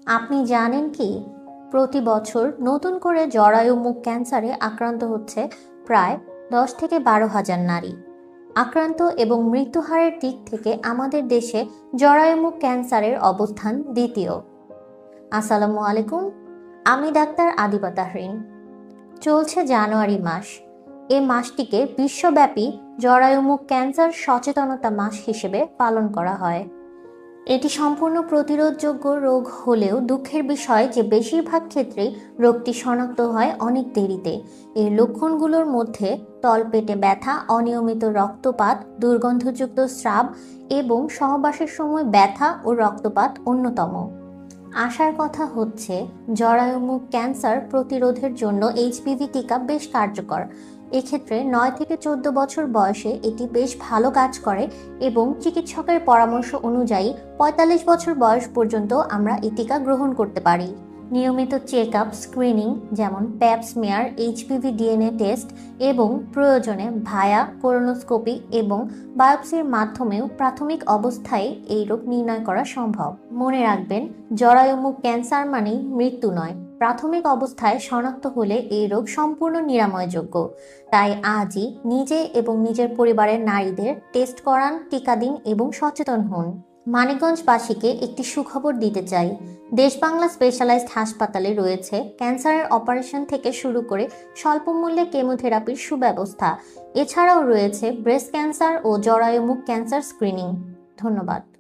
আপনি জানেন কি প্রতি বছর নতুন করে জরায়ু মুখ ক্যান্সারে আক্রান্ত হচ্ছে প্রায় 10 থেকে 12 হাজার নারী। আক্রান্ত এবং মৃত্যুহারের দিক থেকে আমাদের দেশে জরায়ু মুখ ক্যান্সারের অবস্থান দ্বিতীয়। আসসালামু আলাইকুম, আমি ডাক্তার আদিবা তাহরিন। চলছে জানুয়ারি মাস। এ মাসটিকে বিশ্বব্যাপী জরায়ু মুখ ক্যান্সার সচেতনতা মাস হিসেবে পালন করা হয়। এটি সম্পূর্ণ প্রতিরোধযোগ্য রোগ হলেও দুঃখের বিষয় যে বেশিরভাগ ক্ষেত্রেই রোগটি শনাক্ত হয় অনেক দেরিতে। এর লক্ষণগুলোর মধ্যে তলপেটে ব্যথা, অনিয়মিত রক্তপাত, দুর্গন্ধযুক্ত স্রাব এবং সহবাসের সময় ব্যথা ও রক্তপাত অন্যতম। আশার কথা হচ্ছে জরায়ু মুখ ক্যান্সার প্রতিরোধের জন্য এইচপিভি টিকা বেশ কার্যকর। এক্ষেত্রে 9 থেকে 14 বছর বয়সে এটি বেশ ভালো কাজ করে এবং চিকিৎসকের পরামর্শ অনুযায়ী 45 বছর বয়স পর্যন্ত আমরা এই টিকা গ্রহণ করতে পারি। নিয়মিত চেক আপ, স্ক্রিনিং যেমন প্যাপ স্মিয়ার, এইচপিভি ডিএনএ টেস্ট এবং প্রয়োজনে ভায়া কোলোনোস্কোপি এবং বায়োপসির মাধ্যমেও প্রাথমিক অবস্থায় এই রোগ নির্ণয় করা সম্ভব। মনে রাখবেন, জরায়ু মুখ ক্যান্সার মানেই মৃত্যু নয়। প্রাথমিক অবস্থায় শনাক্ত হলে এই রোগ সম্পূর্ণ নিরাময়যোগ্য। তাই আজই নিজে এবং নিজের পরিবারের নারীদের টেস্ট করান, টিকা দিন এবং সচেতন হন। মানিকগঞ্জবাসীকে একটি সুখবর দিতে চাই। দেশ বাংলা স্পেশালাইজড হাসপাতালে রয়েছে ক্যান্সারের অপারেশন থেকে শুরু করে স্বল্প মূল্যে কেমোথেরাপির সুব্যবস্থা। এছাড়াও রয়েছে ব্রেস্ট ক্যান্সার ও জরায়ু মুখ ক্যান্সার স্ক্রিনিং। ধন্যবাদ।